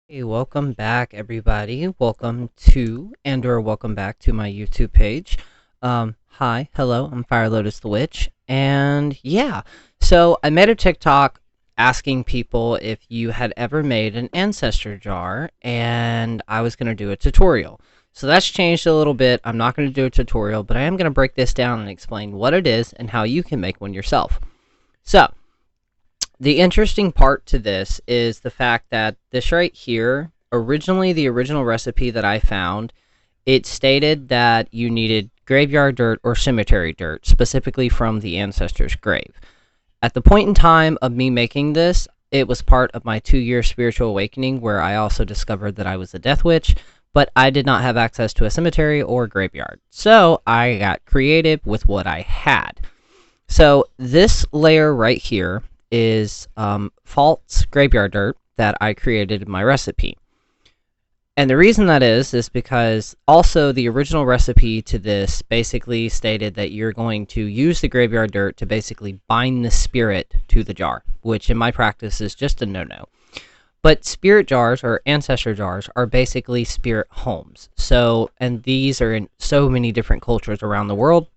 Hey, welcome back, everybody. Welcome back to my YouTube page. Hi, hello, I'm firelotusthewitch, and yeah, so I made a TikTok asking people if you had ever made an ancestor jar, and I was gonna do a tutorial. So that's changed a little bit. I'm not gonna do a tutorial, but I am gonna break this down and explain what it is and how you can make one yourself. So, the interesting part to this is the fact that this right here, originally the original recipe that I found, it stated that you needed graveyard dirt or cemetery dirt, specifically from the ancestor's grave. At the point in time of me making this, it was part of my 2-year spiritual awakening where I also discovered that I was a death witch, but I did not have access to a cemetery or graveyard. So I got creative with what I had. So this layer right here is false graveyard dirt that I created in my recipe. And the reason that is because also the original recipe to this basically stated that you're going to use the graveyard dirt to basically bind the spirit to the jar, which in my practice is just a no-no. But spirit jars or ancestor jars are basically spirit homes. So, and these are in so many different cultures around the world.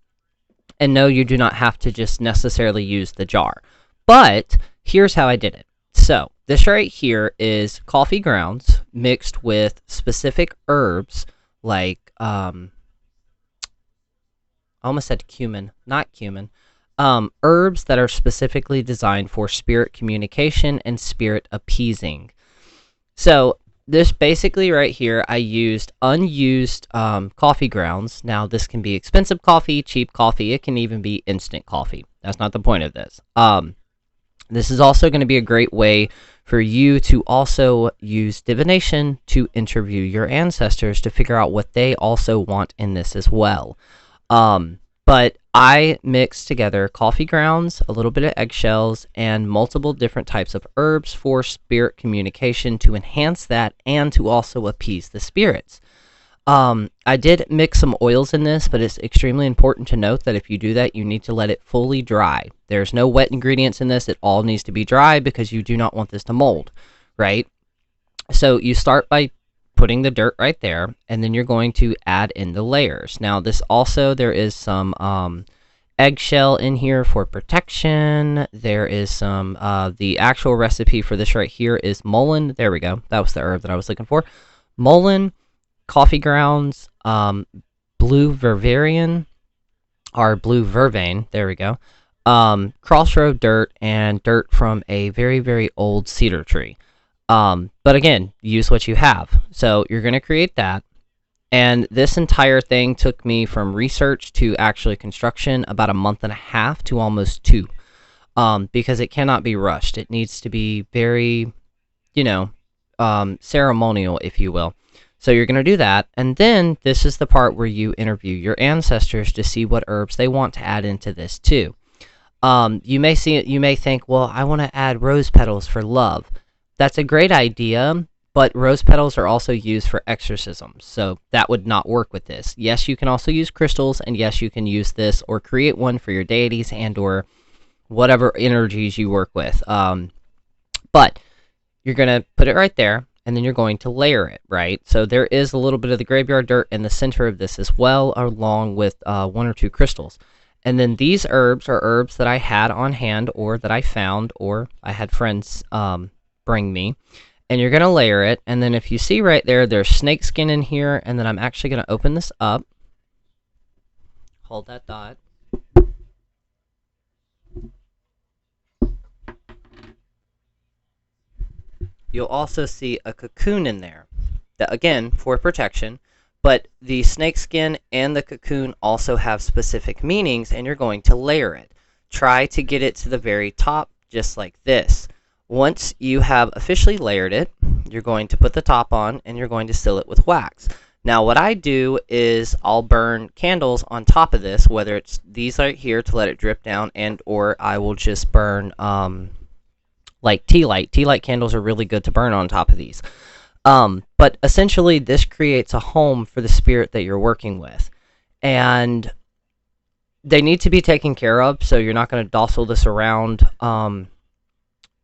And no, you do not have to just necessarily use the jar. But here's how I did it. So this right here is coffee grounds mixed with specific herbs like I almost said cumin, not cumin. Herbs that are specifically designed for spirit communication and spirit appeasing. So this basically right here, I used unused coffee grounds. Now this can be expensive coffee, cheap coffee. It can even be instant coffee. That's not the point of this. This is also going to be a great way for you to also use divination to interview your ancestors to figure out what they also want in this as well. But I mixed together coffee grounds, a little bit of eggshells, and multiple different types of herbs for spirit communication to enhance that and to also appease the spirits. I did mix some oils in this, but it's extremely important to note that if you do that, you need to let it fully dry. There's no wet ingredients in this. It all needs to be dry because you do not want this to mold, right? So you start by putting the dirt right there, and then you're going to add in the layers. Now, this also, there is some eggshell in here for protection. There is some, the actual recipe for this right here is mullein. There we go. That was the herb that I was looking for. Mullein, coffee grounds, blue vervain, or blue vervain, there we go, crossroad dirt, and dirt from a very, very old cedar tree. But again, use what you have. So you're going to create that. And this entire thing took me from research to actually construction about a month and a half to almost 2. Because it cannot be rushed. It needs to be very, ceremonial, if you will. So you're going to do that, and then this is the part where you interview your ancestors to see what herbs they want to add into this too. You may think, well, I want to add rose petals for love. That's a great idea, but rose petals are also used for exorcisms, so that would not work with this. Yes, you can also use crystals, and yes, you can use this or create one for your deities and or whatever energies you work with. But you're going to put it right there, and then you're going to layer it, right? So there is a little bit of the graveyard dirt in the center of this as well, along with 1 or 2 crystals. And then these herbs are herbs that I had on hand or that I found or I had friends bring me. And you're going to layer it, and then if you see right there, there's snake skin in here, and then I'm actually going to open this up. Hold that dot. You'll also see a cocoon in there, that, again, for protection, but the snakeskin and the cocoon also have specific meanings, and you're going to layer it. Try to get it to the very top, just like this. Once you have officially layered it, you're going to put the top on, and you're going to seal it with wax. Now, what I do is I'll burn candles on top of this, whether it's these right here to let it drip down, and or I will just burn like tea light. Tea light candles are really good to burn on top of these. But essentially, this creates a home for the spirit that you're working with. And they need to be taken care of, so you're not going to dossel this around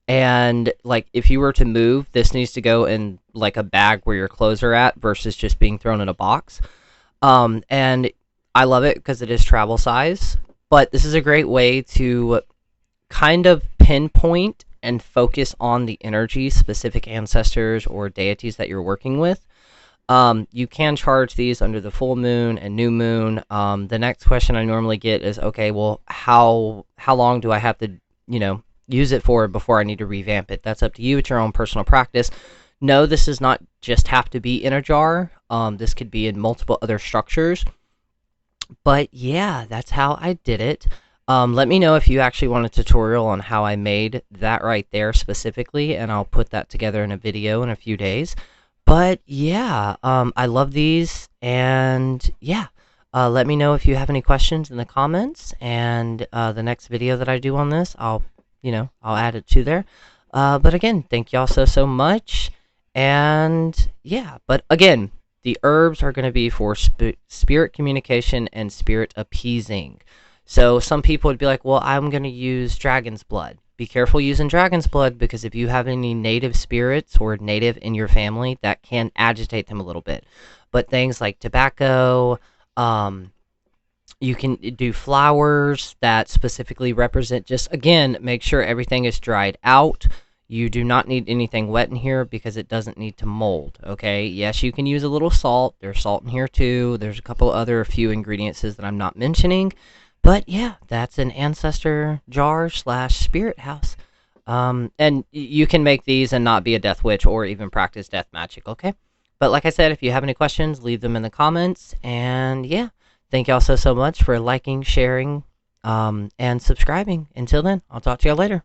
And like if you were to move, this needs to go in like a bag where your clothes are at versus just being thrown in a box. And I love it because it is travel size. But this is a great way to kind of pinpoint and focus on the energy specific ancestors or deities that you're working with. You can charge these under the full moon and new moon. The next question I normally get is, okay, well, how long do I have to, use it for before I need to revamp it? That's up to you. It's your own personal practice. No, this does not just have to be in a jar. This could be in multiple other structures. But yeah, that's how I did it. Let me know if you actually want a tutorial on how I made that right there specifically, and I'll put that together in a video in a few days. But yeah, I love these, and yeah, let me know if you have any questions in the comments, and the next video that I do on this, I'll add it to there. But again, thank y'all so much, and yeah, but again, the herbs are going to be for spirit communication and spirit appeasing. So some people would be like, well, I'm going to use dragon's blood. Be careful using dragon's blood, because if you have any native spirits or native in your family, that can agitate them a little bit. But things like tobacco, you can do flowers that specifically represent, just again, make sure everything is dried out. You do not need anything wet in here because it doesn't need to mold, okay? Yes, you can use a little salt. There's salt in here too. There's a couple other few ingredients that I'm not mentioning. But yeah, that's an ancestor jar / spirit house. And you can make these and not be a death witch or even practice death magic, okay? But like I said, if you have any questions, leave them in the comments. And yeah, thank you all so much for liking, sharing, and subscribing. Until then, I'll talk to you all later.